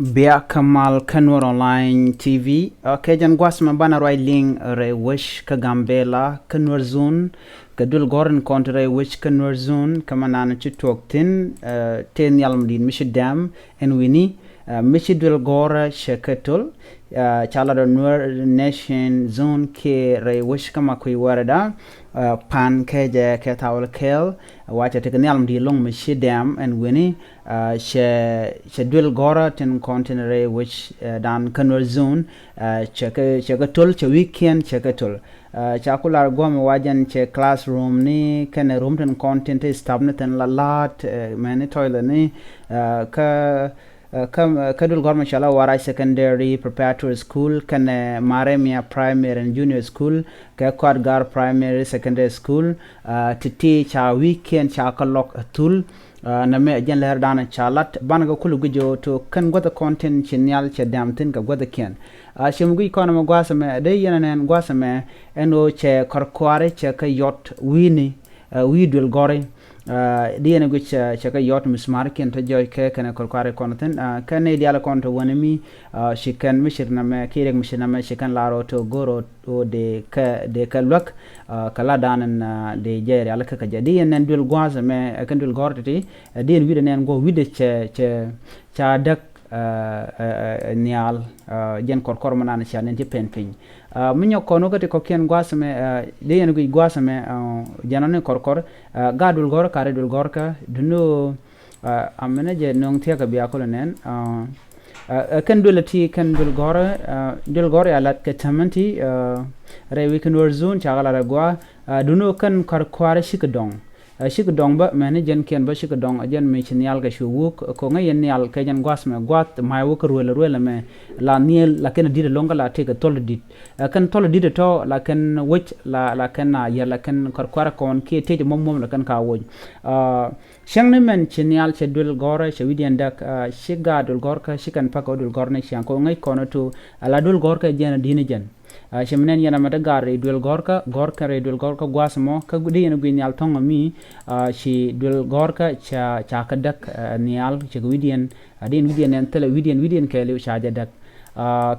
Bia Kamal Kanwar Online TV. Okay, jan gwas mabana ling re wish ka Gambela Kanwar Zone kadul goren kontre wish Kanwar Zone kamanana chitok tin ten yalmdin mishidam and winnie mishidul gora shekatul chala nur nation zone ke re wish kama kui warada pan ke je ke tawal kel wacha te nyalm di long mishidam and winnie she dul gora ten container which dan Kanwar Zone chekatul che weekend chekatul chakular gom wajan che classroom ni kene room ten content stabne ten lalat mani toilet ni ka kadul gorma shala warai secondary preparatory school kane maremia primary and junior school ka kwadgar primary secondary school to teach our weekend chakalok tool na me jen ler dana chalat banaga kulu gujo to kan goda content chinyal che damtin ka goda ken shimgu kono mo gwasa me de yenen gwasa me eno che korkware che ka yot wini widul gore diene gu che ka yot mismar ken to joy ke kana korkware konten kan ne diala konto wonemi shikan mishir na me kirek mishir na me shikan laro to goro o de ka lok kala danan de jere ala ka jadi nen dul gwaza me kan dul gorti dien wide nen go wide che cha dak nial jen korkor manana cha nen ti penpin minyo kono gati ko ken gwasame dien gu gwasame janane korkor gadul gor kare dul gorka duno amene je nong tia ka biya ko nen kan dulati kan dul gor alat ka tamanti re we Kanwar Zone chagala ragwa duno kan korkware shikdong shikdong ba mane jen ken ba shikdong jen me chinyal ga shuwuk ko ngayen nyal ka jen gwas me gwat mai wuk ruel me la niel la ken dire longa la te ka tol dit kan tol dit to la ken wich la ken na ya la ken korkwara kon ke te mom la kan ka woj shang men chinyal che dul gore che widian dak shiga dul gorka shikan pa ko dul gorne shang ko ngai kono to ala dul gorka jen dine jen shemnen yana mata gare dul gorka re dul gorka gwasmo ka gudi yana gwi nyal tonga mi shi dul gorka cha kadak nyal che widian adin widian en tele widian kele cha jadak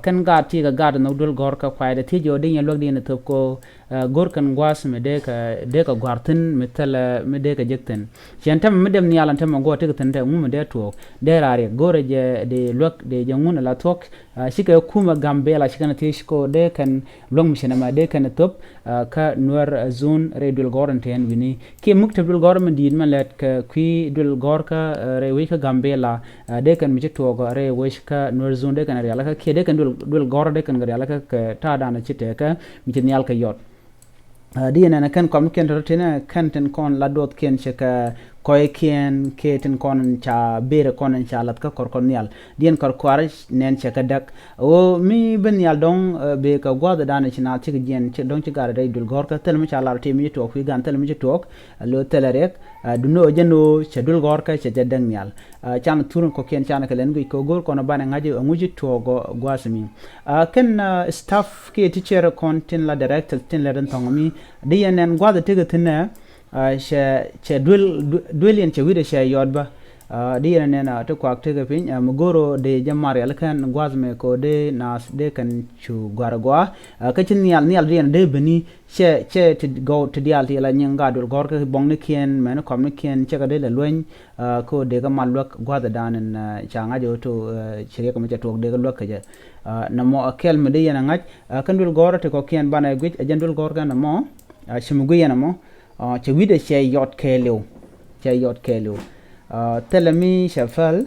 kan ga ti ga gad no dul gorka kwayda ti jo din yalog din to ko gorkan gwas me de ka gwartin metal me de ka jekten chantam medem ni alan tam go te tan de mu de to de rare gore je de lok de jangun la tok shika kuma Gambela shika ti shiko de kan long mishana ma de kan top ka Kanwar Zone re dul goran ten wini ki mukta dul goran din ma let ka kwi dul gorka re wi ka Gambela de kan mi to go re wi ka Kanwar Zone de kan re ala ka ke de kan dul gor de kan re ala ka ta dana chite ka mi nyal ka yot diena na kan kom ken rotena kan ten kon la dot ken cheka koy ken keten kon cha bere kon cha lat ka kor kon yal dien kor kwarish nen cheka dak o mi ben yal dong be ka gwada dana china chik gen che dong chigar dai dul gor ka tel mi cha lar te mi to fi gan tel mi tok lo telarek duno jeno che dul gor ka che jadang yal chan turun ko ken chan ka len gi ko gor kono bana ngaji nguji to go gwasmi ken staff ke teacher kon tin la director tin la den tongomi dienen gwada tege tinne she dwelien che wide she yodba dienen na to kwak tege pin mugoro de jamar alkan gwazme ko de nas de kan chu gwargwa ka chin nial dien de beni che to go to dial ti la nyanga dul gor ka bongne kien men kom ne kien che ka de le lwen ko de ga malwak gwada danen changa jo to chire ko me to de ga lwak ka je na mo akel me de yana ngaj kan dul gor te ko kien bana gwit ajandul gor ga na mo shimugu yana mo che wide che yot kelo telemi shafal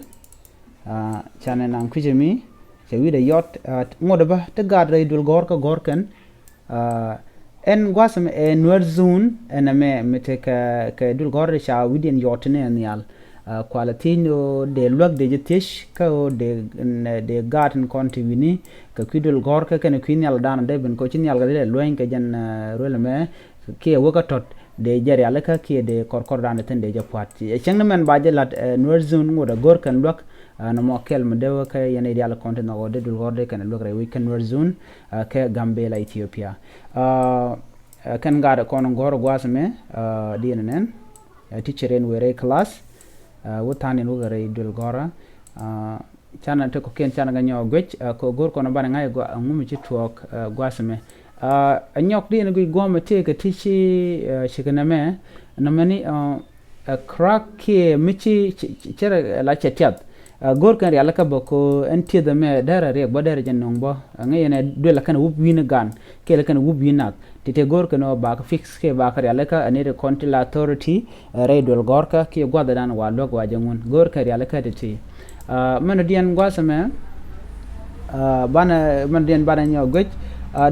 chane nan kujemi che wide yot ngoda ba te gadre dul gorkan en gwasam Kanwar Zone en me te ka dul gorre sha widien yot ne nyal quality no de log de jetish ka o de garden konti wini ka kidul gorka ken kwinyal dan de ben ko chinyal ga de loen ka jan role me ke woka tot de jari alaka ke de korkor dan ten de japwat chengna men baje lat Kanwar Zone ngoda gorkan lok no mo kel me de ka yene dial konti no de dul gorde ken lok re Kanwar Zone ke Gambela Ethiopia kan gar kono gor gwasme dinenen teacher en were class wotani no gare dul gora chana te ko ken chana ga nyo gwech ko gor ko na bana ngai go ngumi chi tuok gwasme anyok di na gui goma te ka tichi shikana me na mani crack ke michi chere la chetiat gor kan yalla ka boko enti da me dara re bo dara jen nongbo ngai ne do la kan wub win gan ke la kan wub winat tite gor kan ba ka fix ke ba ka yalla ka ne de control authority re dol gor ka ke gwada dan wa log wa jangun gor kan yalla ka ti man dian gwasame bana man dian bana nyo gwej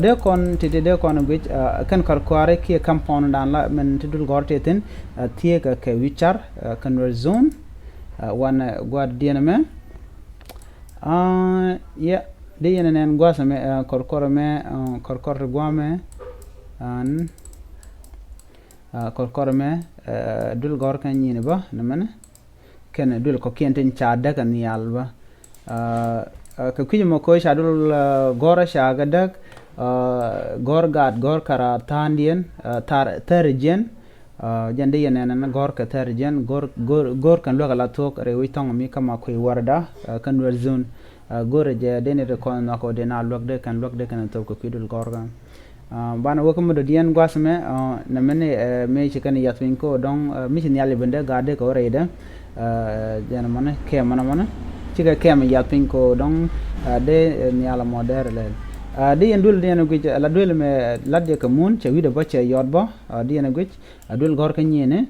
de kon tite de kon gwej kan kar kware ke compound dan la men tidul gor teten tie ka ke wichar kan zone wana gwad diana me ya de yana nen gwasame korkor me korkor gwame an korkor me dul gor kan nyine ba namana ken dul ko kenten chaada kan yalba ka kujimo ko shadul gora shagadak gor gad gor kara tandien tarjen jande yenen na gor ka tarjen gor kan loga la tok re witong mi kama ko warda kan werzun gor je dene de kon na ko de na logde kan tok ko kidul gor ga bana wokum do dien gwasme na mene me chikan yatwin ko dong mi chin yali bende gade ko reida jana mana ke mana chiga kem yatwin ko dong de nyala modere le de yendul de na gwej la dul me ladde ka mun che wida ba che yodbo de na gwej dul gor ka nyene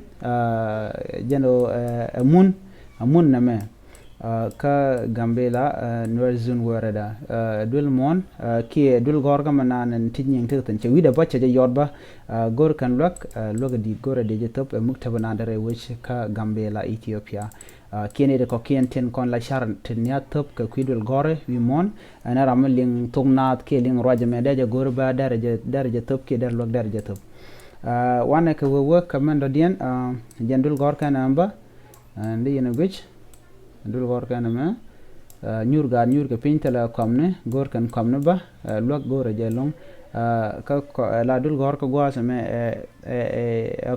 jeno mun na me ka gambela nuerzun warada dul mon ki dul gor ga manan tinyin tekten che wida ba che yodba gor kan lok di gor de jetop muktaba dare wich ka gambela Ethiopia kene de ko ten kon la char tin ya top ka kwidul gore wi mon ana rameling tungnat ke ling roja me de gor ba daraja top ke der lok daraja top wana ka wo ka mendo dien jendul gor kan amba ndi yena gwich dul gor kan ma nyur ka pintala komne gor kan komne ba lok gor je long ka la dul gor ko gwa me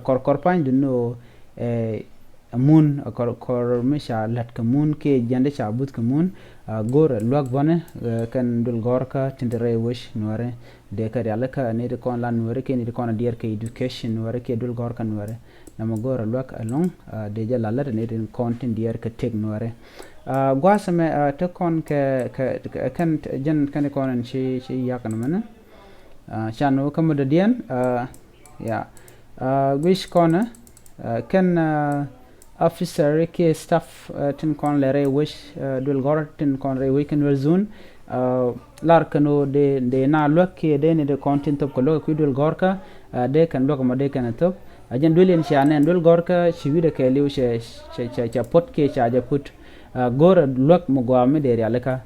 kor pan dunno mun kor misha lat ka mun ke jande cha but ka mun gor lok bone kan dul gor ka tindere wish nore de ka yalla ka ne de kon lan nore ke ne de kon dier ke education nore ke dul gor kan nore nama gor lok along de jala la ne de kon dier ka tek nore gwasame te kon ke kan jen kan kon chi yakan mana chano kam de dien ya wish kona kan officer ke staff tin kon lere wish dul gor tin kon re weekend werzun lar kano de na lok ke de ne de content top ko lok ku dul gor ka de kan lok ma de kan top ajen dul en shanen dul gor ka shiwida ke liu che pot ke cha ja put gor lok mo go me de alaka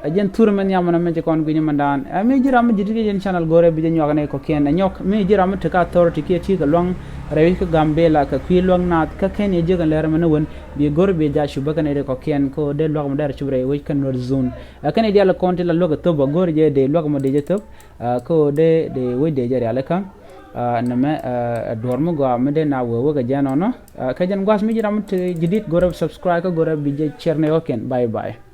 ajen tour men yamana men kon gu nyamandan me jiram jidigi jen channel gore bi nyoga ne ko ken nyok me jiram te ka authority ke ti ga long rewi ko gambela ka kwi long nat ka ken e jega lere men won bi gor be ja shuba kan e ko ken ko de log mo dar chubre wi kan nor zone kan e diala konti la log to ba gor je de log mo de je to ko de wi de jare alaka na me dormo go amede na wo ga janono ka jen gwas mi jiram te jidit gore subscribe ko gore bi je cherne oken bye bye